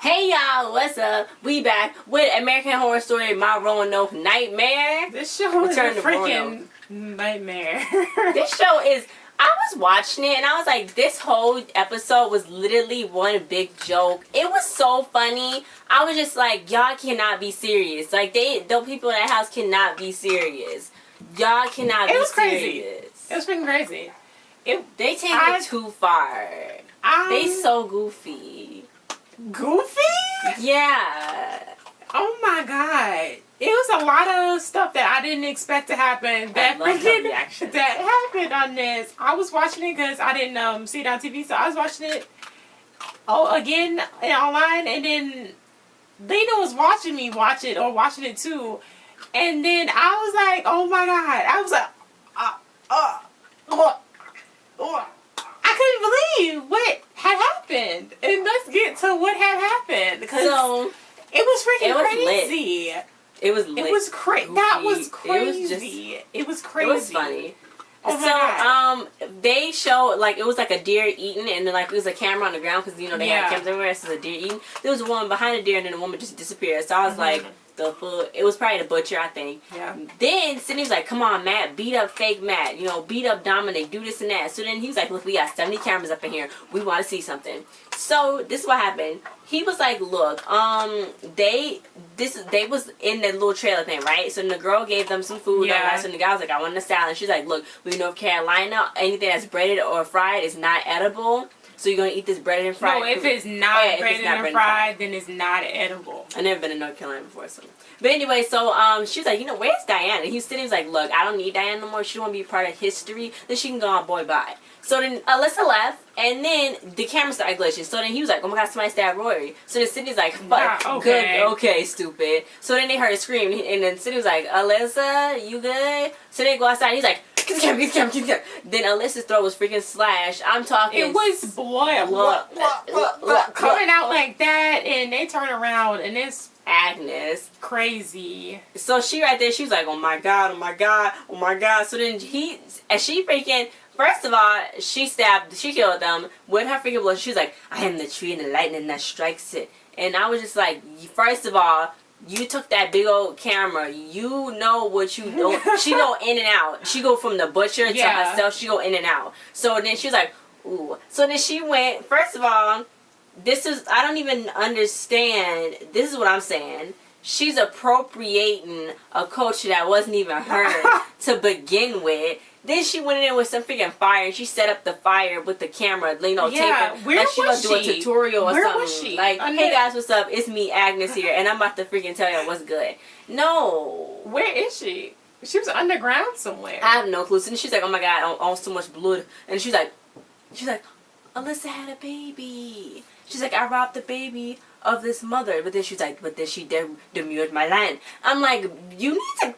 Hey y'all, what's up? We back with American Horror Story, My Roanoke Nightmare. This show is a freaking nightmare. This show is, I was watching it and I was like, this whole episode was literally one big joke. It was so funny. I was just like, y'all cannot be serious. Like, the people in that house cannot be serious. Y'all cannot be serious. It was freaking crazy. They take it too far. They so goofy. Goofy? Yeah. Oh my god. It was a lot of stuff that I didn't expect to happen that happened on this. I was watching it because I didn't see it on TV, so I was watching it again online, and then Lena was watching me watch it, or watching it too, and then I was like, oh my god. I was like, I couldn't believe what had happened. And let's get to what had happened. Because so, it was freaking crazy. Lit. It was lit. It was crazy. That was crazy. It was crazy. It was funny. Oh my God. They showed, like, it was like a deer eating, and then, like, there was a camera on the ground because, you know, they had cameras everywhere, so it was a deer eating. There was a woman behind the deer, and then the woman just disappeared. So I was like, the food. It was probably the butcher, I think. Yeah. Then Sydney was like, come on, Matt, beat up fake Matt. You know, beat up Dominic, do this and that. So then he was like, look, we got 70 cameras up in here. We want to see something. So this is what happened. He was like, look, they was in the little trailer thing, right? So then the girl gave them some food. Yeah. So the guy was like, I want a salad. She's like, look, we North Carolina, anything that's breaded or fried is not edible. So you're going to eat this breaded and fried? No, if it's not breaded and fried, then it's not edible. I've never been to North Carolina before, so. But anyway, so she was like, you know, where's Diana? He was sitting, he was like, look, I don't need Diana no more. She don't want to be part of history. Then she can go on boy bye. So then Alyssa left, and then the camera started glitching. So then he was like, oh my god, somebody stabbed Rory. So then Sydney's like, fuck, okay, stupid. So then they heard a scream, and then Sydney was like, Alyssa, you good? So they go outside, he's like, get the camera. Then Alyssa's throat was freaking slashed. I'm talking. It was blood coming out like that, and they turn around, and it's Agnes. Crazy. So she right there, she was like, oh my god, oh my god, oh my god. So then she freaking, first of all, she killed them with her freaking blood. She was like, I am the tree and the lightning that strikes it. And I was just like, first of all, you took that big old camera. You know what you do. She go in and out. She go from the butcher to herself. She go in and out. So then she was like, ooh. So then she went, first of all, I don't even understand. This is what I'm saying. She's appropriating a culture that wasn't even hers to begin with. Then she went in there with some freaking fire, and she set up the fire with the camera, you know, taping. Where like she was gonna do a tutorial or something. Was she? Like, hey guys, what's up? It's me, Agnes here, and I'm about to freaking tell you what's good. No. Where is she? She was underground somewhere. I have no clue. And she's like, oh my god, I own so much blood. And she's like, Alyssa had a baby. She's like, I robbed the baby of this mother. But then she's like, but then she demurred my land. I'm like, you need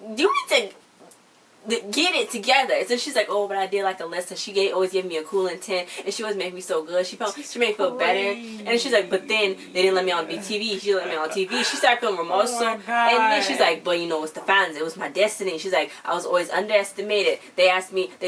to get it together. So she's like, oh, but I did like Alyssa. She always gave me a cool intent, and she always made me so good. She made me feel better. And she's like, but then they didn't let me on TV. She let me on TV. She started feeling remorseful. And then she's like, but you know, it's the fans. It was my destiny. She's like, I was always underestimated. They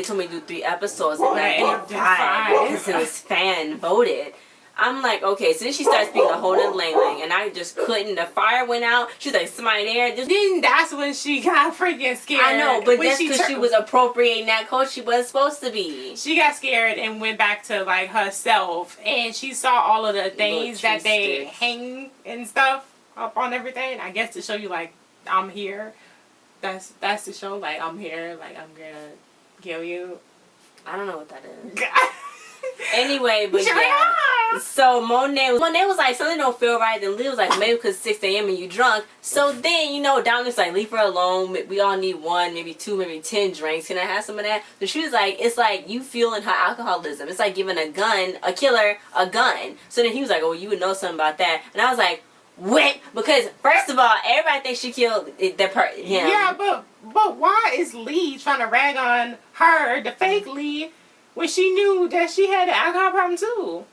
told me to do 3 episodes, and I did 5 because it was fan voted. I'm like, okay, so then she started speaking a whole nother language, and I just couldn't. The fire went out. She's like, somebody there. Then that's when she got freaking scared. I know, but that's because she was appropriating that culture she wasn't supposed to be. She got scared and went back to, like, herself, and she saw all of the things that they hang and stuff up on everything. I guess to show you, like, I'm here. That's the show, like, I'm here, like, I'm gonna kill you. I don't know what that is. Anyway, but yeah. So Monet was like, something don't feel right. Then Lee was like, maybe because 6 a.m. and you drunk. So then, you know, Dominic's like, leave her alone. We all need 1, maybe 2, maybe 10 drinks. Can I have some of that? So she was like, it's like you feeling her alcoholism. It's like giving a killer a gun. So then he was like, oh, you would know something about that. And I was like, what? Because first of all, everybody thinks she killed him. Yeah, but why is Lee trying to rag on her, the fake Lee, when she knew that she had an alcohol problem too?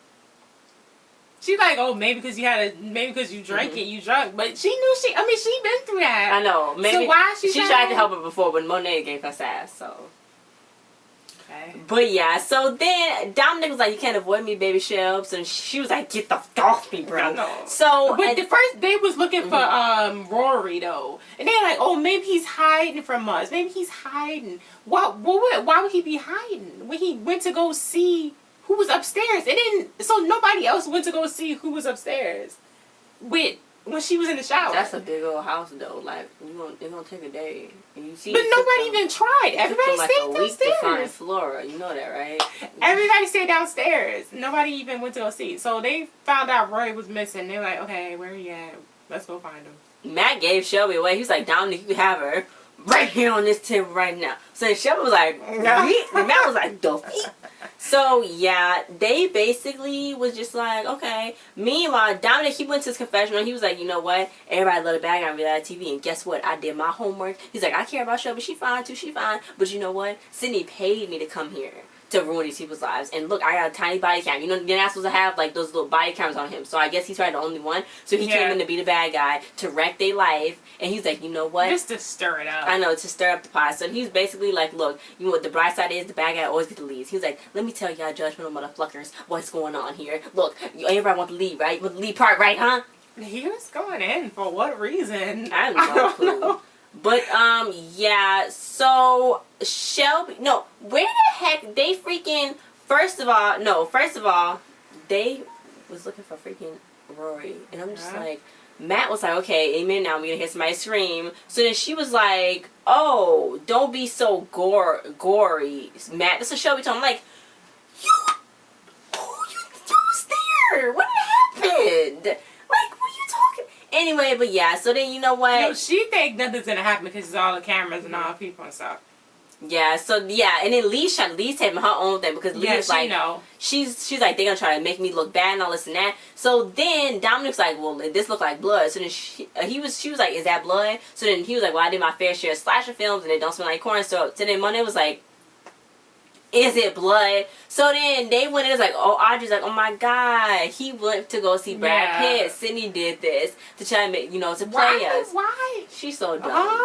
She's like, oh, maybe because you drank it, you drunk. But she knew she been through that. I know. Maybe. So why she tried to help her before, but Monet gave her sass, so. Okay. But yeah, so then Dominic was like, "You can't avoid me, baby Shelps," and she was like, "Get the fuck off me, bro." No. So, but the first they was looking for Rory though, and they're like, "Oh, maybe he's hiding from us. Maybe he's hiding. Why would he be hiding when he went to go see who was upstairs? And then so nobody else went to go see who was upstairs when she was in the shower. That's a big old house though. Like it's gonna take a day. And you see, but nobody even tried. Everybody like stayed a week to find downstairs. Flora. You know that, right? Everybody stayed downstairs. Nobody even went to go see. So they found out Roy was missing. They're like, okay, where he at? Let's go find him. Matt gave Shelby away. He was like, "Dominic, you can have her right here on this table right now." So then Shelby was like, "Yeet." And Matt was like, "The fuck?" So yeah, they basically was just like, okay. Meanwhile, Dominic, he went to his confessional. He was like, "You know what? Everybody love the bag on reality TV, and guess what? I did my homework." He's like, "I care about Shelby. She fine too. She fine. But you know what? Sydney paid me to come here to ruin these people's lives. And look, I got a tiny body cam. You know, you're not supposed to have like those little body cameras on him. So I guess he's probably the only one. So he came in to be the bad guy to wreck their life. And he's like, you know what? Just to stir it up. I know, to stir up the pot. So he's basically like, look, you know what the bright side is? The bad guy always get the leads. He was like, let me tell y'all judgmental motherfuckers what's going on here. Look, everybody want the lead, right? You want the lead part, right, huh? He was going in for what reason? I have no clue. Know. But, yeah, so Shelby, no, where the heck they freaking, first of all, they was looking for freaking Rory. And I'm just like, Matt was like, okay, amen, now I'm gonna hear somebody scream. So then she was like, oh, don't be so gory, Matt. This is Shelby told him, like, you was there. What happened? Like, what are you talking? Anyway, but yeah, so then you know what? No, she think nothing's gonna happen because it's all the cameras and all the people and stuff. Yeah, so yeah, and then Lee's having her own thing because Lee's like, she's like, they're gonna try to make me look bad and all this and that. So then Dominic's like, well, this look like blood. So then she was like, is that blood? So then he was like, well, I did my fair share of slasher films and they don't smell like corn. So then Monday was like, is it blood? So then they went in, it's like, oh, Audrey's like, oh my god, he went to go see Brad Pitt. Sydney did this to try to make, to play us. Why? She's so dumb.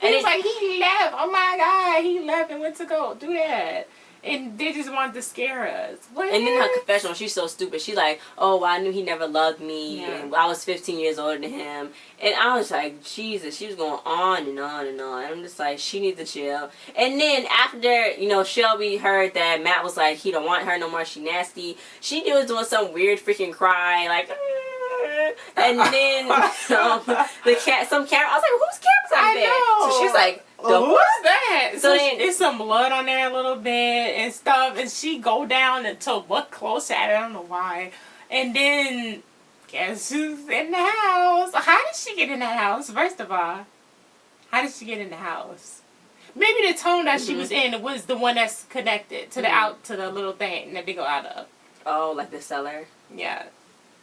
And it's like, he left. Oh my god, he left and went to go do that. And they just wanted to scare us. What? And then her confessional, she's so stupid. She's like, oh, well, I knew he never loved me. Yeah. And I was 15 years older than him. And I was like, Jesus. She was going on and on and on. And I'm just like, she needs to chill. And then after, Shelby heard that Matt was like, he don't want her no more. She nasty. She was doing some weird freaking cry. Like, and then some camera. I was like, whose camera's on there? So she's like, what's that? So then it's some blood on there a little bit and stuff, and she go down to look close at it. I don't know why. And then guess who's in the house? How did she get in the house? First of all, how did she get in the house? Maybe the tone that she was in was the one that's connected to to the little thing that they go out of. Oh, like the cellar. Yeah.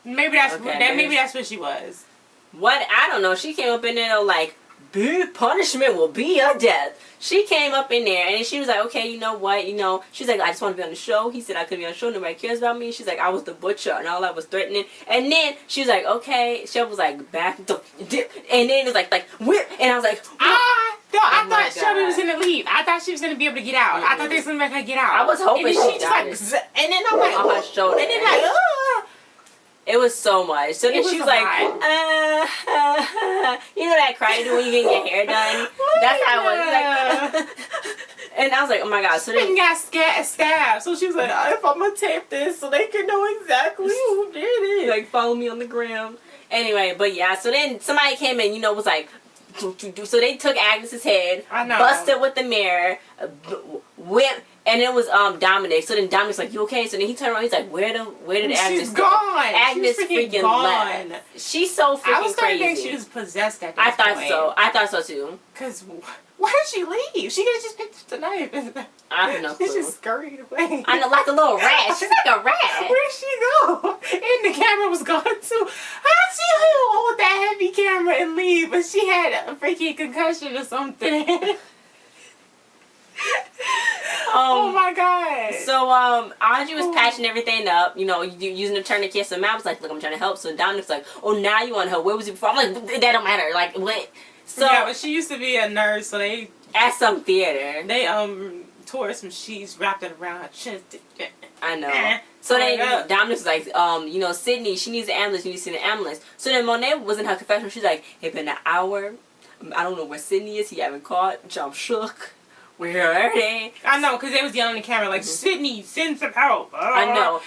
Maybe that's maybe that's what she was. What? I don't know. She came up in there like, big punishment will be your death. She came up in there and she was like, okay, you know what? She's like, I just want to be on the show. He said I could be on the show. Nobody cares about me. She's like, I was the butcher and all that was threatening. And then she was like, okay. Shelby was like, back the dip. And then it was like whip. And I was like, I thought Shelby was going to leave. I thought she was going to be able to get out. I thought they was going to make her get out. I was hoping and she just like, and then I'm like, on her shoulder. And then like, It was so much. So then she was like, you know that cry you do when you get your hair done? That's how it was. Like, and I was like, oh my god. So then got stabbed. So she was like, if I'm going to tape this so they can know exactly who did it. Like, follow me on the gram. Anyway, but yeah. So then somebody came in, was like, so they took Agnes's head, busted with the mirror, whipped. And it was Dominic. So then Dominic's like, you okay? So then he turned around. He's like, where did Agnes She's gone. Agnes She's freaking gone. left. She's so freaking crazy. I was starting to think she was possessed at this point. I thought so too. Because why did she leave? She could have just picked up the knife. I have no clue. She just scurried away. I know, like a little rat. She's like a rat. Where'd she go? And the camera was gone too. How did she hold that heavy camera and leave? But she had a freaking concussion or something. Oh my god. So Audrey was patching everything up, using the tourniquet. So Matt was like, look, I'm trying to help. So Dominic's like, oh, now you want to help. Where was he before? I'm like, that don't matter. Like, what? So yeah, but she used to be a nurse, so they at some theater. They tore some sheets, wrapped it around her chest. I know. So then Dominic was like, you know, Sydney, she needs an ambulance. You need to see an ambulance. So then Monet was in her confessional. She's like, it's been an hour. I don't know where Sydney is. He haven't caught. I'm shook. Where are they? I know, because they was yelling at the camera like, Sydney, send some help. I know.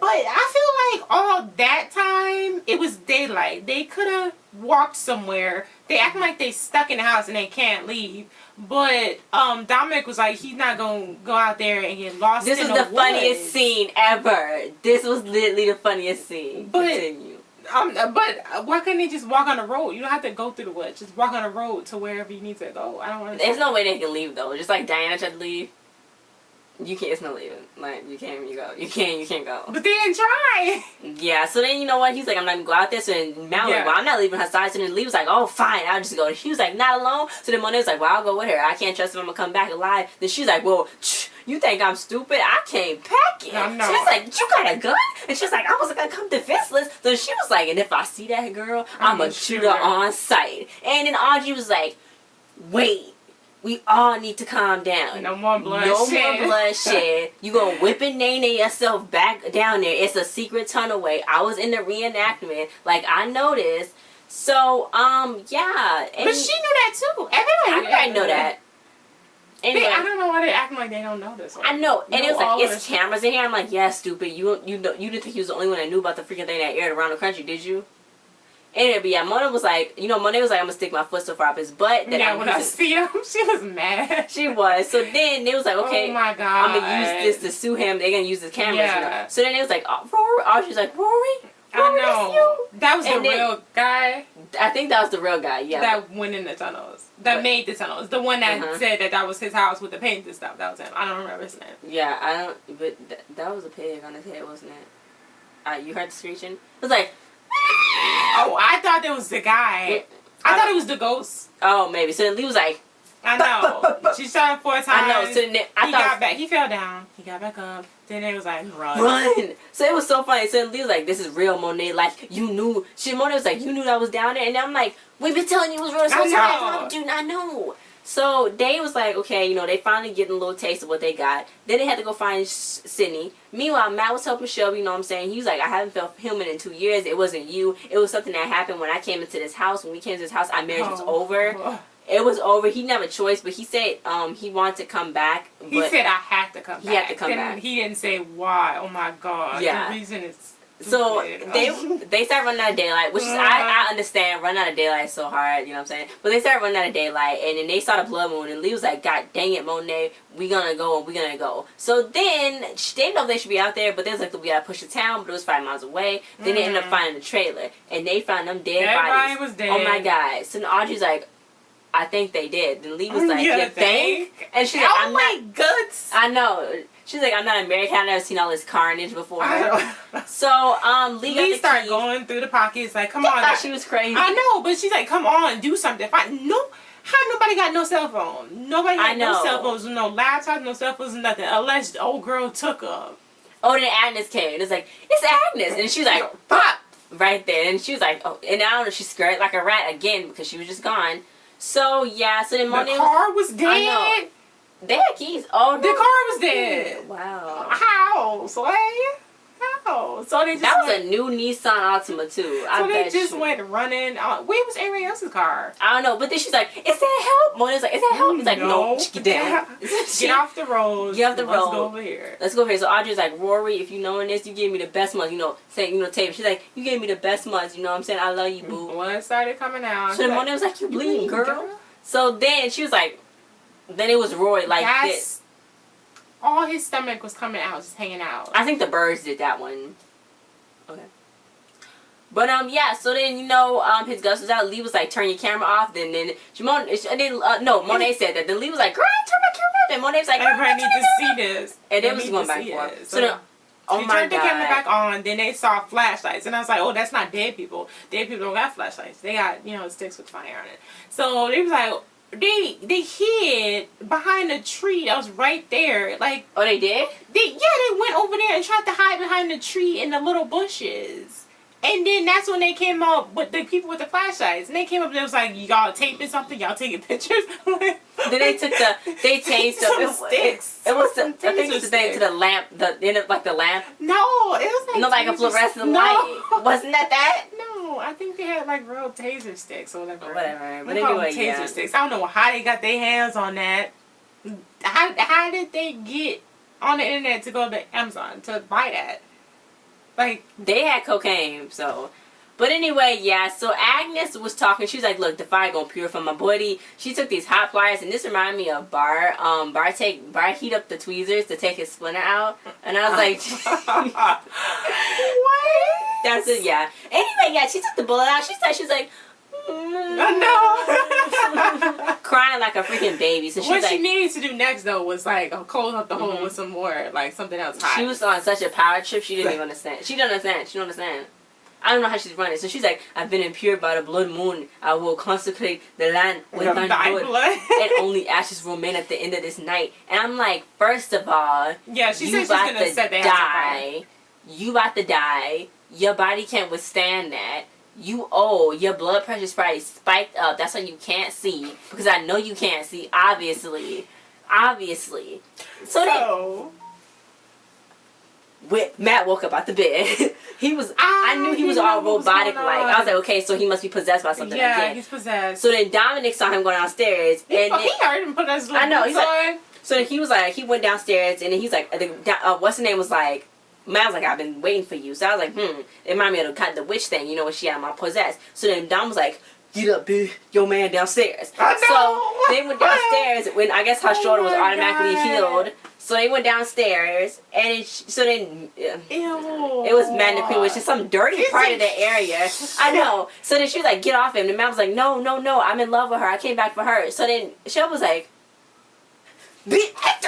But I feel like all that time, it was daylight. They could have walked somewhere. They acting like they stuck in the house and they can't leave. But Dominic was like, he's not going to go out there and get lost in the woods. This was the funniest scene ever. This was literally the funniest scene. But, Continue. But why couldn't they just walk on the road? You don't have to go through the woods. Just walk on the road to wherever you need to go. I don't want to. There's no way they can leave though. Just like Diana tried to leave. You can't. It's no leaving. Like you can't even go. You can't go. But they didn't try. Yeah. So then you know what? He's like, I'm not gonna go out there. So then Mal like, well, I'm not leaving her side. So then Lee was like, oh fine, I'll just go. He was like, not alone. So then Monet was like, well, I'll go with her. I can't trust if I'm gonna come back alive. Then she's like, well, you think I'm stupid? I came packing. No. She's like, you got a gun? And she's like, I wasn't gonna come defenseless. So she was like, and if I see that girl, I'm gonna shoot her on sight. And then Audrey was like, wait. We all need to calm down. No more bloodshed. No more bloodshed. You gonna whip and nay yourself back down there. It's a secret tunnel way. I was in the reenactment. Like, I noticed. So, yeah. But she knew that too. Everybody know that. Anyway, I don't know why they acting like they don't know this one. I know. And it was like, it's cameras in here. I'm like, yeah, stupid. You didn't think he was the only one that knew about the freaking thing that aired around the country, did you? Anyway, but yeah, Mona was like, Monet was like, I'm gonna stick my foot so far up his butt. When I see him, she was mad. She was. So then they was like, okay, oh my God, I'm gonna use this to sue him. They're gonna use his cameras. Yeah. So then it was like, Rory. Audrey's like, Rory, I know. you? That was the real guy. I think that was the real guy. Yeah. That went in the tunnels. That made the tunnels. The one that said that was his house with the paint and stuff. That was him. I don't remember his name. Yeah, I don't. But that was a pig on his head, wasn't it? You heard the screeching? It was like. Oh, I thought it was the guy. I thought it was the ghost. Oh, maybe. So then Lee was like, I know. She shot him 4 times. I know. So then he got back. He fell down. He got back up. Then it was like, run. So it was so funny. So then Lee was like, this is real, Monet. Like, you knew. Monet was like, you knew that I was down there. And I'm like, we've been telling you it was real. So I do not know. So they was like, okay, they finally getting a little taste of what they got. Then they had to go find Sydney. Meanwhile, Matt was helping Shelby, you know what I'm saying? He was like, I haven't felt human in 2 years. It wasn't you. It was something that happened when I came into this house. When we came to this house, our marriage was over. It was over. He didn't have a choice, but he said he wanted to come back. But he said, I had to come back. He had to come back. He didn't say why. Oh, my God. Yeah. The reason is... So they start running out of daylight, which is I understand. Running out of daylight is so hard, you know what I'm saying? But they started running out of daylight, and then they saw the blood moon, and Lee was like, God dang it, Monet, we gonna go and we gonna go. So then they didn't know they should be out there, but they was like, we gotta push the town, but it was 5 miles away. Then they ended up finding the trailer, and they found them dead bodies. Everybody was dead. Oh my God! So then Audrey's like, I think they did. Then Lee was like, you think? And she's like, oh my guts! I know. She's like, I'm not American. I've never seen all this carnage before. So, Lee started going through the pockets like, come on. She was crazy. I know, but she's like, come on, do something. How nobody got no cell phone? Nobody got no cell phones, no laptops, no cell phones, nothing. Unless the old girl took them. Oh, then Agnes came. And it's like, it's Agnes. And she was like, pop! Right there. And she was like, oh. And I don't know, she scurried like a rat again because she was just gone. So, yeah. So then Monet the car was dead. I know. They had keys. Oh, no. The car was dead. Wow. How? Slay? How? So they just that was a new Nissan Altima, too. So they just went running. Where was everybody else's car? I don't know. But then she's like, is that help? Monet's like, is that help? He's like, no. Get down. Get off the road. Get off the road. Let's go over here. Let's go over here. So Audrey's like, Rory, if you knowing this, you gave me the best month. Saying, Taylor. She's like, you gave me the best months. You know what I'm saying? I love you, boo. Blood started coming out. So then Monet was like, you bleeding, girl. So then she was like, then it was Rory like this. All his stomach was coming out, just hanging out. I think the birds did that one. Okay. But yeah, so then his guts was out. Lee was like, turn your camera off. Then Monet said that. Then Lee was like, girl, turn my camera off. And Monet was like, everybody needs to see this. And they was going back and forth. So then, she turned the camera back on. Then they saw flashlights, and I was like, oh, that's not dead people. Dead people don't got flashlights. They got sticks with fire on it. So they was like. They hid behind a tree that was right there. Like, oh, they did? They went over there and tried to hide behind the tree in the little bushes. And then that's when they came up with the people with the flashlights. And they came up and it was like, y'all taping something? Y'all taking pictures? Then they took they tased some sticks. It was I think it was the thing to the lamp, like the lamp. No, it was like... No, like a fluorescent light. Wasn't that? No, I think they had like real taser sticks or whatever. Whatever. But They call them anyway, taser yeah. sticks. I don't know how they got their hands on that. How did they get on the internet to go to Amazon to buy that? Like, they had cocaine, so. But anyway, yeah, so Agnes was talking. She was like, look, the fire gonna purify my body. She took these hot pliers, and this reminded me of Bar heat up the tweezers to take his splinter out. And I was like, what? That's it, yeah. Anyway, yeah, she took the bullet out. She said, she was like, no. crying like a freaking baby. So she what was like, she needed to do next, though, was like close up the hole with some more, like something else hot. She was on such a power trip, she didn't even understand. She didn't understand. She don't understand. I don't know how she's running. So she's like, I've been impure by the blood moon. I will consecrate the land with my blood. And only ashes remain at the end of this night. And I'm like, first of all, yeah, she said she's going to set the house on fire. You about to die. Your body can't withstand that. Your blood pressure's probably spiked up. That's why you can't see. Because I know you can't see, obviously. So Matt woke up out the bed. I knew he was all robotic like. I was like, okay, so he must be possessed by something. Yeah, he's possessed. So then Dominic saw him go downstairs. He heard him put his little I know. boots on. So then he was like, he went downstairs and then he's like, what's the name was like, Matt was like, I've been waiting for you. So I was like, it reminded me of the witch thing, you know, when she had my possessed. So then Dom was like, get up, bitch, your man downstairs. So they went downstairs when I guess her shoulder was automatically healed. So they went downstairs and it was Matt and the Queen, which is some dirty part of the area. I know. So then she was like, get off him. And Matt was like, no, I'm in love with her. I came back for her. So then Shell was like, bitch, touch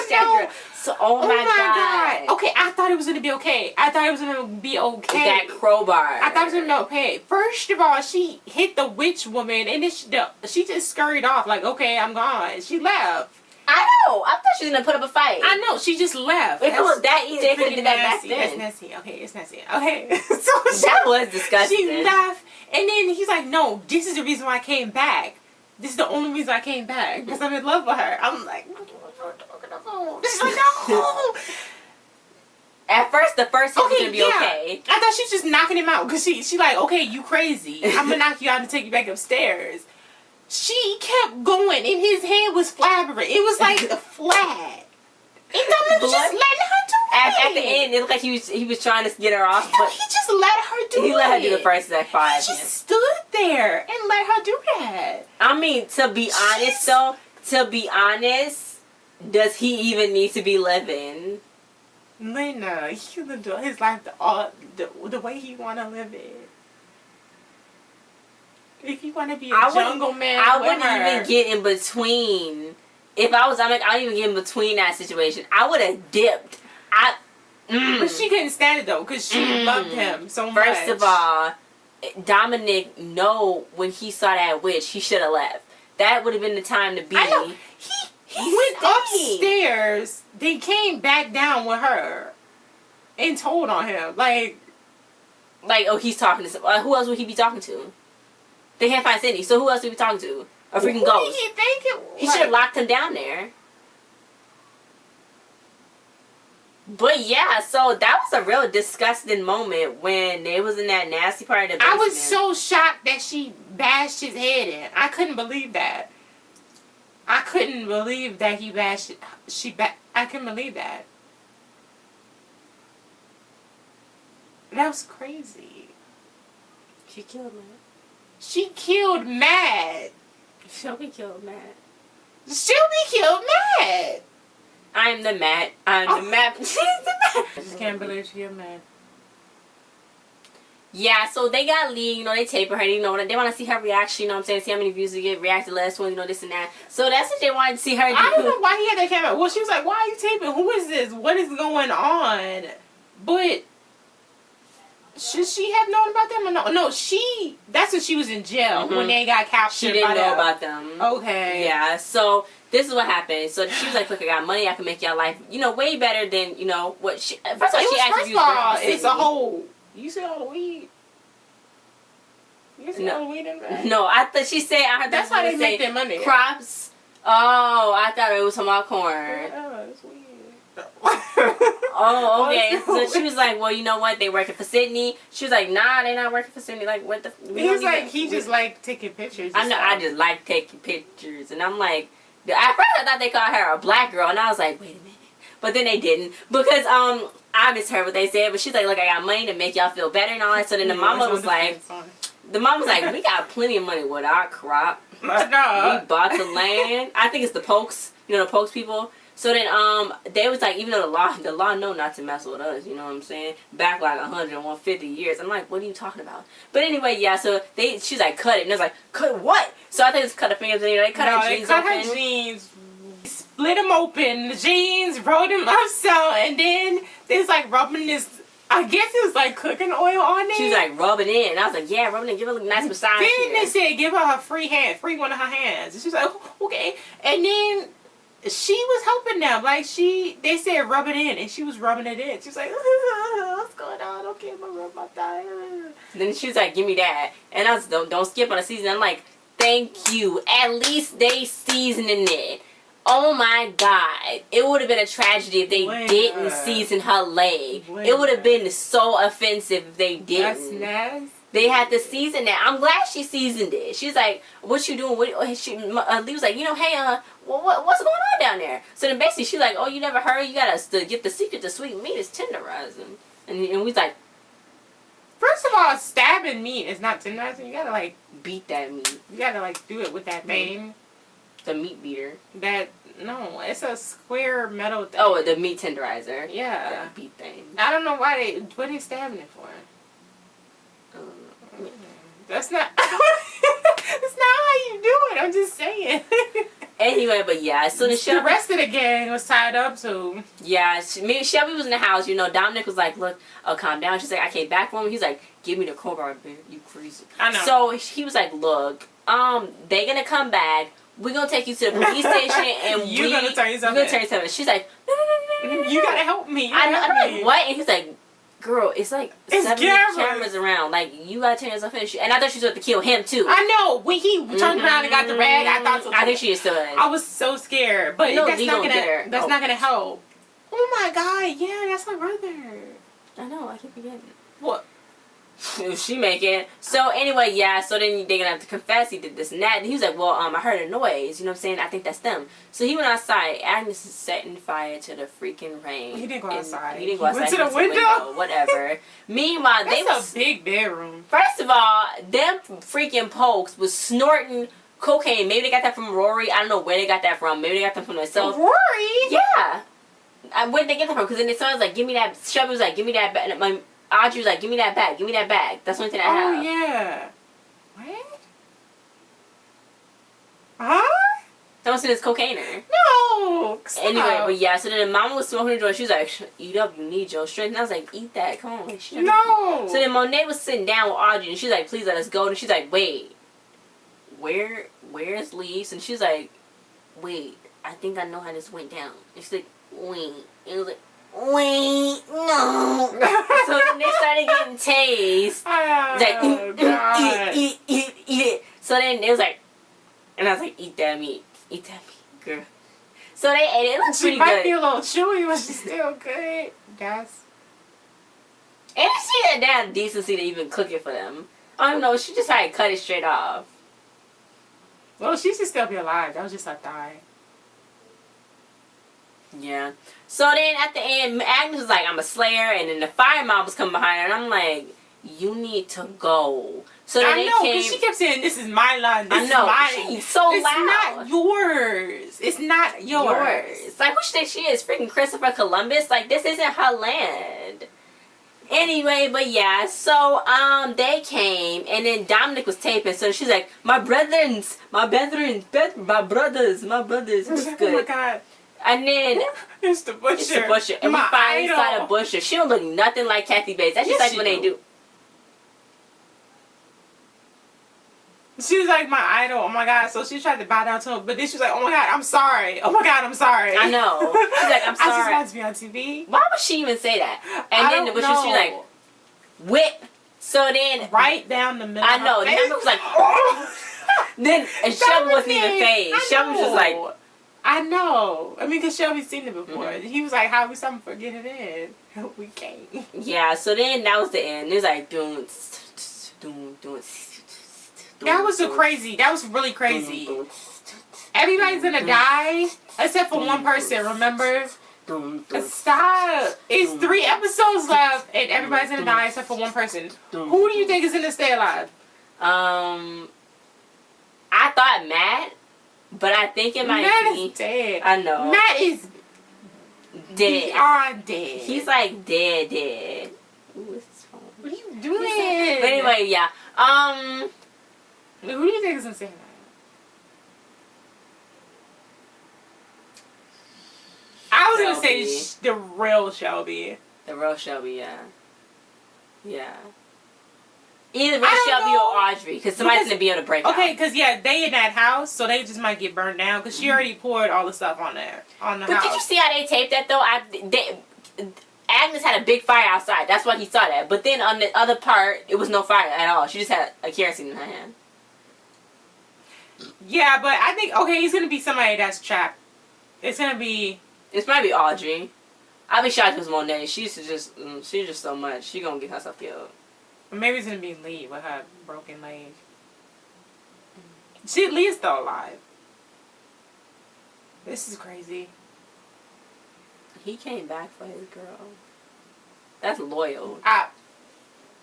that girl. So, oh my god. Okay, I thought it was going to be okay. That crowbar. I thought it was going to be okay. First of all, she hit the witch woman and then she just scurried off like, okay, I'm gone. She left. I know. I thought she was going to put up a fight. I know. She just left. If it was that easy, they could have did that back then. It's nasty. Okay, it's nasty. Okay. So that was disgusting. She left and then he's like, no, this is the reason why I came back. This is the only reason I came back. Because I'm in love with her. I'm like... She's like, no. At first, the first was gonna be okay. I thought she was just knocking him out because she like, okay, you crazy. I'm gonna knock you out and take you back upstairs. She kept going and his head was flabbering. It was like flat. And Dominic was just letting her do it. At the end, it looked like he was trying to get her off, but he just let her do it. He let her do the first like 5 She stood there and let her do that. I mean, to be honest, does he even need to be living? Lena, he lived his life the way he want to live it. If you want to be a jungle man, I wouldn't even get in between. If I was, I wouldn't even get in between that situation. I would have dipped. But she couldn't stand it though, because she loved him so much. First of all, Dominic, when he saw that witch, he should have left. That would have been the time to be. I know. He went upstairs, then came back down with her and told on him. Like, oh, he's talking to somebody. Who else would he be talking to? They can't find Cindy, so who else would he be talking to? A freaking ghost. Did he think it was? He should have locked him down there. But yeah, so that was a real disgusting moment when they was in that nasty part of the basement. I was so shocked that she bashed his head in. I couldn't believe that. I couldn't believe that he bashed it. I couldn't believe that. That was crazy. She killed Matt. She killed Matt. Shelby killed Matt. Shelby killed Matt. I'm the Matt. I'm the Matt. She's the Matt. I just can't believe she killed Matt. Yeah, so they got Lee, they taping her, they want to see her reaction, see how many views they get, react to the last one, this and that. So that's what they wanted to see her do. I don't know why he had that camera. Well, she was like, why are you taping? Who is this? What is going on? But, should she have known about them or no? No, that's when she was in jail, when they got captured. She didn't know about them. Okay. Yeah, so this is what happened. So she was like, look, I got money, I can make your life, way better than, what she, first of all, she asked if you was it's a whole You see all the weed? You see all the weed in there? No, I thought she said, I heard that's how they make their money. Crops. Oh, I thought it was from our corn. Oh, it's weed. Oh, okay. So she was like, well, you know what? They working for Sydney. She was like, nah, they not working for Sydney. Like, what the? He was like, he just like taking pictures. I know, I just like taking pictures. And I'm like, at first I thought they called her a black girl. And I was like, wait a minute. But then they didn't. Because, I misheard what they said. But she's like, look, I got money to make y'all feel better and all that. So then the mama was like, we got plenty of money with our crop. We bought the land. I think it's the Pokes. You know, the Pokes people. So then, they was like, even though the law know not to mess with us, you know what I'm saying? Back like 100, 150 years. I'm like, what are you talking about? But anyway, yeah, so she's like, cut it. And I was like, cut what? So I think it's cut her fingers and they cut her jeans open. They cut her jeans, split them open, the jeans, rolled them up so, and then they was like rubbing this, I guess it was like cooking oil on it. She was like, rub it in. And I was like, yeah, rub it in. Give her a nice massage Then here. they said, give her free one of her hands. And she was like, okay. And then she was helping them. Like, they said rub it in, and she was rubbing it in. She was like, what's going on? Okay, I'm gonna rub my thigh. Then she was like, give me that. And I was, don't skip on the season. I'm like, thank you. At least they seasoning it. Oh my God. It would have been a tragedy if they didn't season her leg. It would have been so offensive if they didn't. That's nasty. They had to season that. I'm glad she seasoned it. She's like, what you doing? Lee was like, you know, hey, what's going on down there? So then basically she's like, oh, you never heard? You got to get the secret to sweet meat is tenderizing. And we was like, first of all, stabbing meat is not tenderizing. You got to, like, beat that meat. You got to, like, do it with that thing. The meat beater. No, it's a square metal thing. Oh, the meat tenderizer. Yeah. That beat thing. I don't know what they stabbing it for. That's not that's not how you do it. I'm just saying. Anyway, but yeah, so the rest of the gang was tied up too. Yeah, Shelby was in the house. You know, Dominic was like, "Look, calm down." She's like, "I came back from him." He's like, "Give me the crowbar, bitch. You crazy." I know. So he was like, "Look, they gonna come back. We're gonna take you to the police station, and you're gonna tell yourself. She's like, "No. You gotta help me." I'm like, "What?" And he's like, girl, it's like 70 cameras around. Like, you gotta turn yourself in. And I thought she was about to kill him, too. I know. When he turned around and got the rag, I thought so. I think she is still in. I was so scared. But that's not gonna help. Oh my God. Yeah, that's my brother. I know. I keep forgetting. What? She make it. So anyway, yeah, so then they're gonna have to confess he did this and that. And he was like, well, I heard a noise, you know what I'm saying? I think that's them. So he went outside. Agnes is setting fire to the freaking rain. He didn't go outside. He didn't go outside. Went to the window. Whatever. Meanwhile, that's a big bedroom. First of all, them freaking Pokes was snorting cocaine. Maybe they got that from Rory. I don't know where they got that from. Maybe they got that from themselves. Rory? Yeah. Where did they get that from? Because then the son was like, give me that. Shelby was like, give me that. Audrey was like, give me that bag. Give me that bag. That's the only thing I have. Oh, yeah. What? Huh? That was in his cocainer. No. Stop. Anyway, but yeah, so then the mama was smoking the joint. She was like, eat up, you need your strength. And I was like, eat that, come on. No. So then Monet was sitting down with Audrey, and she's like, please let us go. And she's like, wait, where's Lise? And she's like, wait, I think I know how this went down. And she's like, wait. And it was like, wait, no. So then they started getting tased. Oh, like, eat it. So then it was like, and I was like, eat that meat, girl. So they ate it. It looked pretty good. She might be a little chewy, but she's still good. Yes. And she had that decency to even cook it for them. I don't know. She just had to cut it straight off. Well, she should still be alive. That was just her thigh. Yeah. So then at the end, Agnes was like, I'm a slayer. And then the fire mom was coming behind her. And I'm like, you need to go. So then I know, because she kept saying, this is my line. This is mine. She's so loud. It's not yours. It's not yours. Like, who she think she is? Freaking Christopher Columbus? Like, this isn't her land. Anyway, but yeah, so, they came, and then Dominic was taping, so she's like, my brothers. It's good. Oh my God. And then it's the butcher. And we find inside a butcher. She don't look nothing like Kathy Bates. That's just like when they do. She was like my idol. Oh my God. So she tried to bow down to him, but then she was like, oh my God, I'm sorry. Oh my God, I'm sorry. I know. She's like, I'm sorry. I just want to be on TV. Why would she even say that? And then the butcher, she's like, whip. So then, right down the middle. I know. Of Then my I was like, oh. Then and Shelby wasn't even phased. Shelby was just like, I know. I mean, because Shelby's seen it before. Mm-hmm. He was like, how we something for getting in? We can't. Yeah, so then that was the end. It was like, doom. That was crazy. That was really crazy. Everybody's gonna die except for one person, remember? Stop. It's 3 episodes left and everybody's gonna die except for one person. Who do you think is gonna stay alive? I thought Matt, but I think it might Matt be. is dead. I know. Matt is dead. beyond dead. He's like dead. Ooh, it's his phone. What are you doing? But anyway, yeah. Who do you think is gonna stay alive? I was gonna say the real Shelby. The real Shelby, yeah. Yeah. Either real Shelby or Audrey, because somebody's gonna be able to break out. Okay, because yeah, they in that house, so they just might get burned down, because she already poured all the stuff on there, on the house. But did you see how they taped that, though? Agnes had a big fire outside. That's why he saw that. But then on the other part, it was no fire at all. She just had a kerosene in her hand. Yeah, but I think, okay, he's gonna be somebody that's trapped. It's gonna be... It's might be Audrey. I'll be shocked if it was Monet. She's just so much. She gonna get herself killed. Maybe it's gonna be Lee with her broken leg. Lee's still alive. This is crazy. He came back for his girl. That's loyal.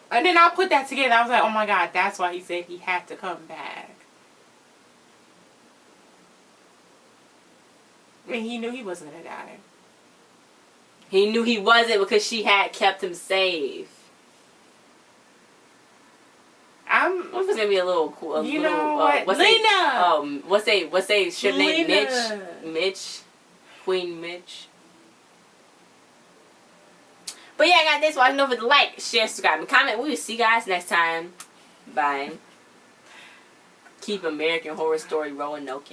And then I put that together. I was like, oh my God, that's why he said he had to come back. I mean, he knew he wasn't gonna die. He knew he wasn't because she had kept him safe. What if it's gonna be a little cool? You know what? Lena! What's they ship name? Lena. Mitch? Queen Mitch? But yeah, guys, thanks for watching. Don't forget to like, share, subscribe, and comment. We will see you guys next time. Bye. Keep American Horror Story Roanoke.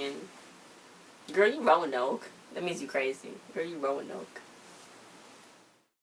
Girl, you Roanoke. That means you crazy. Girl, you Roanoke.